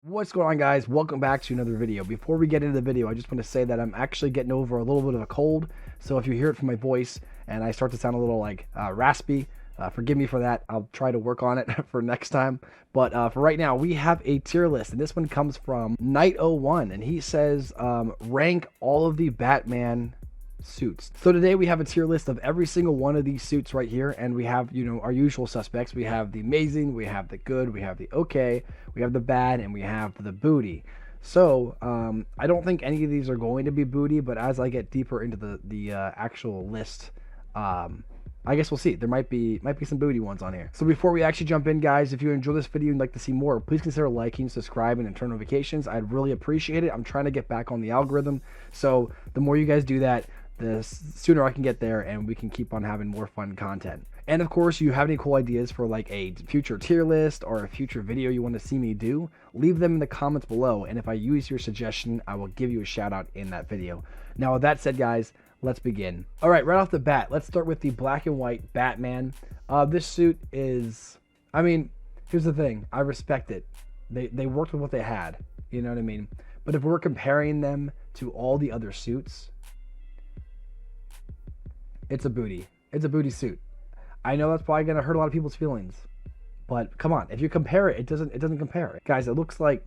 What's going on, guys? Welcome back to another video. Before we get into the video, I just want to say that I'm actually getting over a little bit of a cold, so if you hear it from my voice and I start to sound a little raspy, forgive me for that. I'll try to work on it for next time. But for right now, we have a tier list, and this one comes from Night01, and he says rank all of the Batman suits. So today we have a tier list of every single one of these suits right here, and we have, our usual suspects. We have the amazing, we have the good, we have the okay, we have the bad, and we have the booty. So I don't think any of these are going to be booty, but as I get deeper into the actual list, I guess we'll see. There might be some booty ones on here. So before we actually jump in, guys, if you enjoy this video and like to see more, please consider liking, subscribing, and turn notifications. I'd really appreciate it. I'm trying to get back on the algorithm, so the more you guys do that, the sooner I can get there and we can keep on having more fun content. And of course, you have any cool ideas for like a future tier list or a future video you want to see me do, leave them in the comments below, and if I use your suggestion, I will give you a shout out in that video. Now with that said, guys, let's begin. All right, right off the bat, let's start with the black and white Batman. This suit is, here's the thing, I respect it. They worked with what they had, you know what I mean? But if we're comparing them to all the other suits, it's a booty. It's a booty suit. I know that's probably gonna hurt a lot of people's feelings, but come on, if you compare it, it doesn't compare. Guys, it looks like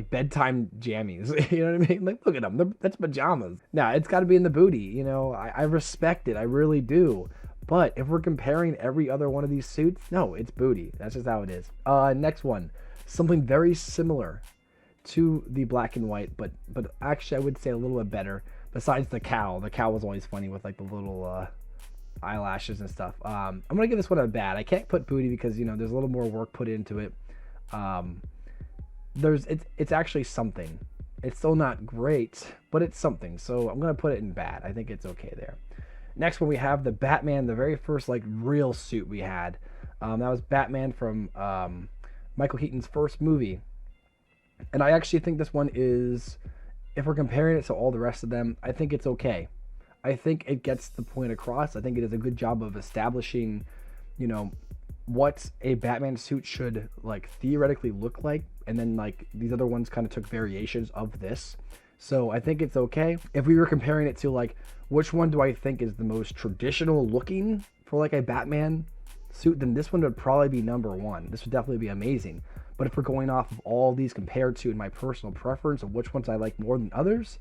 bedtime jammies. You know what I mean? Like, look at them. That's pajamas. Now, it's got to be in the booty. I respect it. I really do. But if we're comparing every other one of these suits, no, it's booty. That's just how it is. Next one, something very similar to the black and white, but actually I would say a little bit better. Besides the cowl was always funny with like the little eyelashes and stuff. I'm gonna give this one a bad. I can't put booty because there's a little more work put into it. It's actually something. It's still not great, but it's something. So I'm gonna put it in bad. I think it's okay there. Next one, we have the Batman, the very first like real suit we had. That was Batman from Michael Keaton's first movie, and I actually think this one is, if we're comparing it to all the rest of them, I think it's okay. I think it gets the point across. I think it does a good job of establishing, what a Batman suit should like theoretically look like, and then like these other ones kind of took variations of this. So I think it's okay. If we were comparing it to like which one do I think is the most traditional looking for like a Batman suit, then this one would probably be number one. This would definitely be amazing. But if we're going off of all these compared to in my personal preference of which ones I like more than others,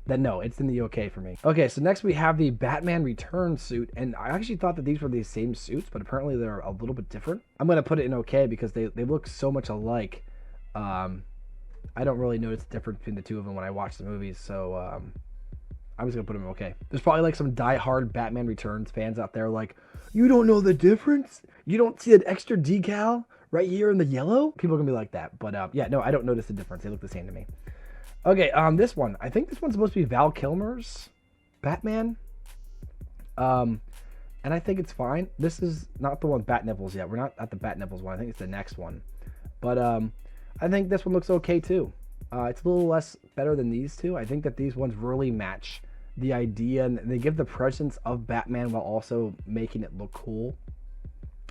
then no, it's in the okay for me. Okay, so next we have the Batman Return suit, and I actually thought that these were the same suits, but apparently they're a little bit different. I'm going to put it in okay because they look so much alike. I don't really notice the difference between the two of them when I watch the movies, so I'm just going to put them okay. There's probably like some die-hard Batman Returns fans out there like, you don't know the difference? You don't see an extra decal right here in the yellow? People are gonna be like that, but yeah, no, I don't notice the difference. They look the same to me. Okay, this one, I think this one's supposed to be Val Kilmer's Batman, and I think it's fine. This is not the one with bat nipples yet. We're not at the bat nipples one. I think it's the next one, but I think this one looks okay too. It's a little less better than these two. I think that these ones really match the idea, and they give the presence of Batman while also making it look cool.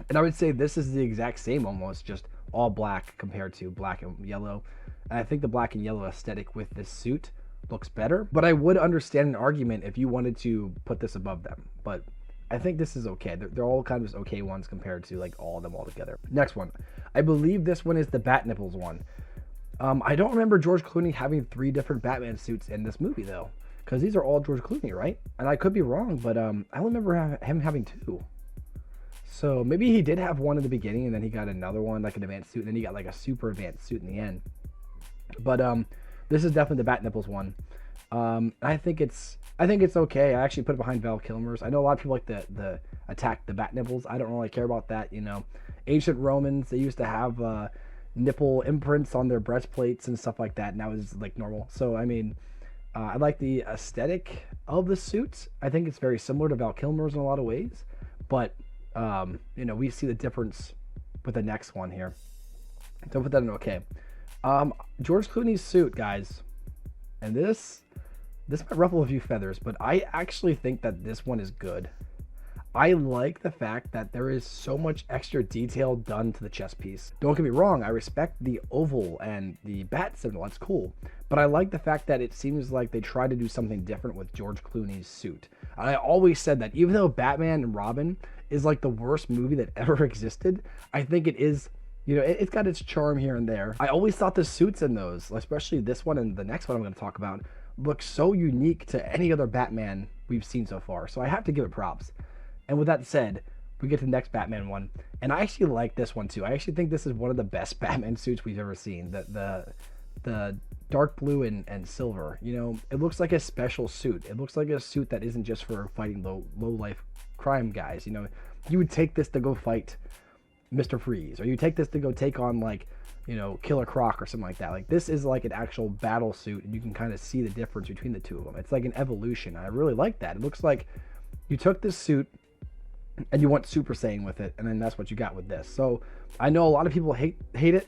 And I would say this is the exact same, almost just all black compared to black and yellow. And I think the black and yellow aesthetic with this suit looks better, but I would understand an argument if you wanted to put this above them. But I think this is okay. They're all kind of just okay ones compared to like all of them all together. Next one, I believe this one is the bat nipples one. I don't remember George Clooney having 3 different Batman suits in this movie though, because these are all George Clooney, right? And I could be wrong, but I remember him having 2. So maybe he did have one in the beginning, and then he got another one, like an advanced suit, and then he got like a super advanced suit in the end. But this is definitely the bat nipples one. I think it's okay. I actually put it behind Val Kilmer's. I know a lot of people like the attack the bat nipples. I don't really care about that. Ancient Romans, they used to have nipple imprints on their breastplates and stuff like that. Now it's like normal. So I like the aesthetic of the suit. I think it's very similar to Val Kilmer's in a lot of ways, but we see the difference with the next one here. So put that in okay. George Clooney's suit, guys, and this might ruffle a few feathers, but I actually think that this one is good. I like the fact that there is so much extra detail done to the chest piece. Don't get me wrong, I respect the oval and the bat symbol, that's cool. But I like the fact that it seems like they try to do something different with George Clooney's suit. I always said that even though Batman and Robin is like the worst movie that ever existed, I think it is, you know, it's got its charm here and there. I always thought the suits in those, especially this one and the next one I'm going to talk about, look so unique to any other Batman we've seen so far. So I have to give it props. And with that said, we get to the next Batman one, and I actually like this one too. I actually think this is one of the best Batman suits we've ever seen. The dark blue and silver. You know, it looks like a special suit. It looks like a suit that isn't just for fighting low life crime guys. You know, you would take this to go fight Mr. Freeze, or you take this to go take on, like, you know, Killer Croc or something like that. Like, this is like an actual battle suit, and you can kind of see the difference between the two of them. It's like an evolution. I really like that. It looks like you took this suit and you went Super Saiyan with it, and then that's what you got with this. So I know a lot of people hate it,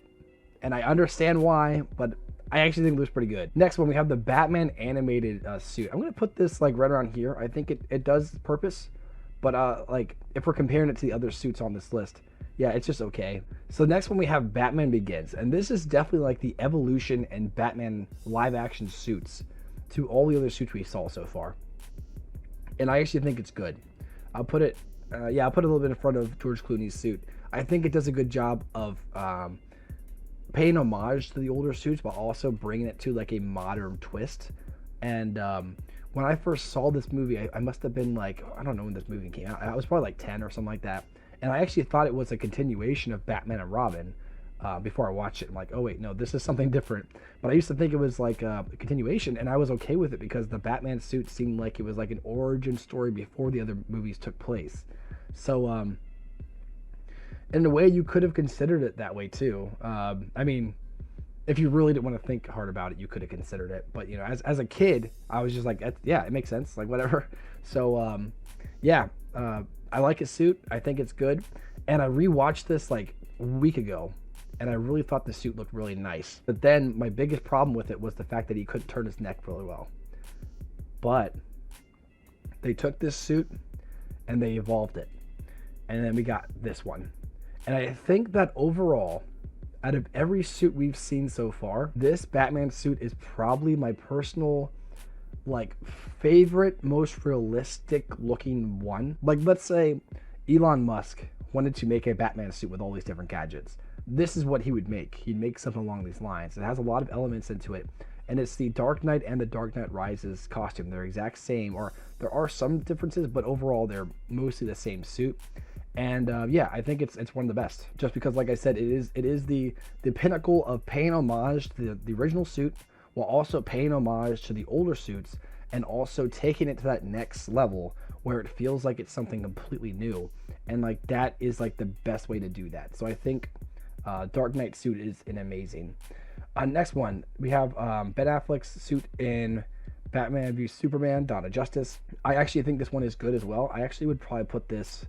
and I understand why, but I actually think it looks pretty good. Next one, we have the Batman animated suit. I'm gonna put this like right around here. I think it does purpose, but like if we're comparing it to the other suits on this list, yeah, it's just okay. So next one we have Batman Begins, and this is definitely like the evolution and Batman live action suits to all the other suits we saw so far, and I actually think it's good. I'll put it a little bit in front of George Clooney's suit. I think it does a good job of paying homage to the older suits, but also bringing it to like a modern twist. And when I first saw this movie, I must have been like, I don't know when this movie came out. I was probably like 10 or something like that. And I actually thought it was a continuation of Batman and Robin before I watched it. I'm like, oh wait, no, this is something different. But I used to think it was like a continuation, and I was okay with it because the Batman suit seemed like it was like an origin story before the other movies took place. So, in a way, you could have considered it that way too. I mean, if you really didn't want to think hard about it, you could have considered it. But, you know, as a kid, I was just like, yeah, it makes sense, like whatever. So, I like his suit. I think it's good. And I rewatched this like a week ago, and I really thought the suit looked really nice. But then my biggest problem with it was the fact that he couldn't turn his neck really well. But they took this suit and they evolved it. And then we got this one. And I think that overall, out of every suit we've seen so far, this Batman suit is probably my personal, like, favorite, most realistic looking one. Like, let's say Elon Musk wanted to make a Batman suit with all these different gadgets. This is what he would make. He'd make something along these lines. It has a lot of elements into it. And it's the Dark Knight and the Dark Knight Rises costume. They're exact same, or there are some differences, but overall they're mostly the same suit. And yeah, I think it's one of the best, just because, like I said, it is the pinnacle of paying homage to the original suit, while also paying homage to the older suits, and also taking it to that next level where it feels like it's something completely new. And like that is like the best way to do that. So I think Dark Knight suit is an amazing. Next one, we have Ben Affleck's suit in Batman v Superman: Dawn of Justice. I actually think this one is good as well. I actually would probably put this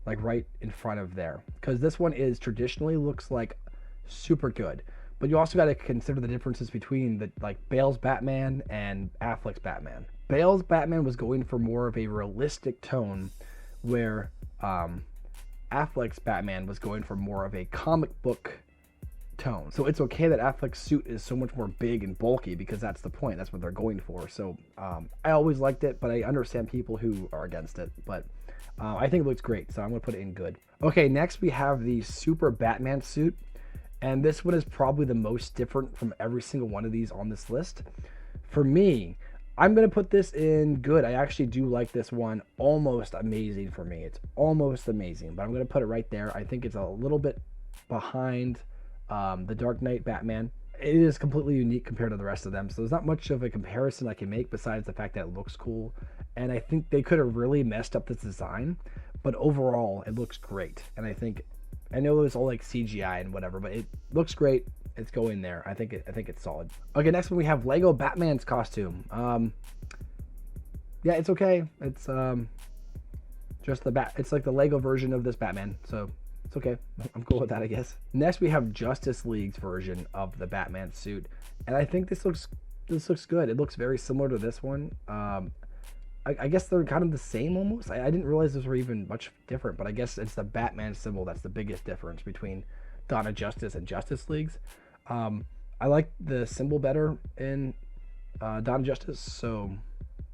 like right in front of there, because this one is traditionally looks like super good, but you also got to consider the differences between the like Bale's Batman and Affleck's Batman. Bale's Batman was going for more of a realistic tone, where Affleck's Batman was going for more of a comic book tone. So it's okay that Affleck's suit is so much more big and bulky, because that's the point. That's what they're going for. So I always liked it, but I understand people who are against it. But I think it looks great, so I'm going to put it in good. Okay, next we have the Super Batman suit. And this one is probably the most different from every single one of these on this list. For me, I'm going to put this in good. I actually do like this one. Almost amazing for me. It's almost amazing, but I'm going to put it right there. I think it's a little bit behind the Dark Knight Batman. It is completely unique compared to the rest of them, so there's not much of a comparison I can make besides the fact that it looks cool. And I think they could have really messed up this design, but overall it looks great. And I know it was all like CGI and whatever, but it looks great. It's going there. I think it's solid. Okay, next one we have Lego Batman's costume. Yeah, it's okay. It's just it's like the Lego version of this Batman, so it's okay. I'm cool with that, I guess. Next we have Justice League's version of the Batman suit, and I think this looks good. It looks very similar to this one. I guess they're kind of the same almost. I didn't realize those were even much different, but I guess it's the Batman symbol that's the biggest difference between Dawn of Justice and Justice Leagues. I like the symbol better in Dawn of Justice, so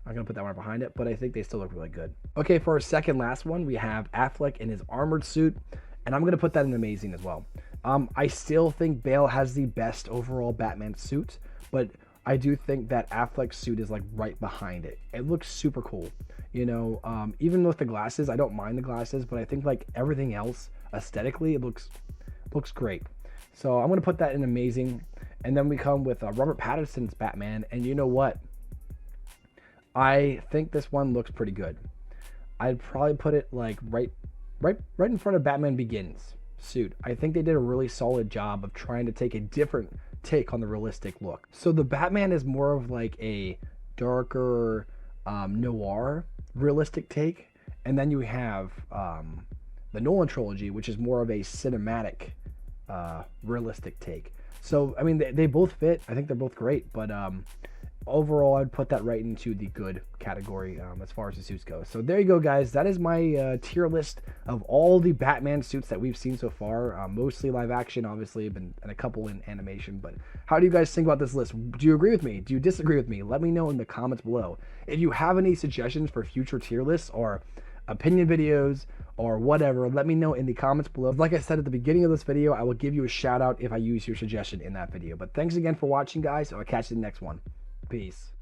I'm gonna put that one behind it, but I think they still look really good. Okay, for our second last one, we have Affleck in his armored suit, and I'm gonna put that in amazing as well. I still think Bale has the best overall Batman suit, but I do think that Affleck's suit is like right behind it. It looks super cool, you know. Even with the glasses, I don't mind the glasses, but I think like everything else aesthetically, it looks great. So I'm gonna put that in amazing, and then we come with Robert Patterson's Batman, and you know what? I think this one looks pretty good. I'd probably put it like right in front of Batman Begins suit. I think they did a really solid job of trying to take a different take on the realistic look. So the Batman is more of like a darker noir realistic take, and then you have the Nolan trilogy, which is more of a cinematic realistic take. So I mean they both fit. I think they're both great, but overall, I'd put that right into the good category as far as the suits go. So there you go, guys. That is my tier list of all the Batman suits that we've seen so far. Mostly live action, obviously, and a couple in animation. But how do you guys think about this list? Do you agree with me? Do you disagree with me? Let me know in the comments below. If you have any suggestions for future tier lists or opinion videos or whatever, let me know in the comments below. Like I said at the beginning of this video, I will give you a shout out if I use your suggestion in that video. But thanks again for watching, guys. I'll catch you in the next one. Peace.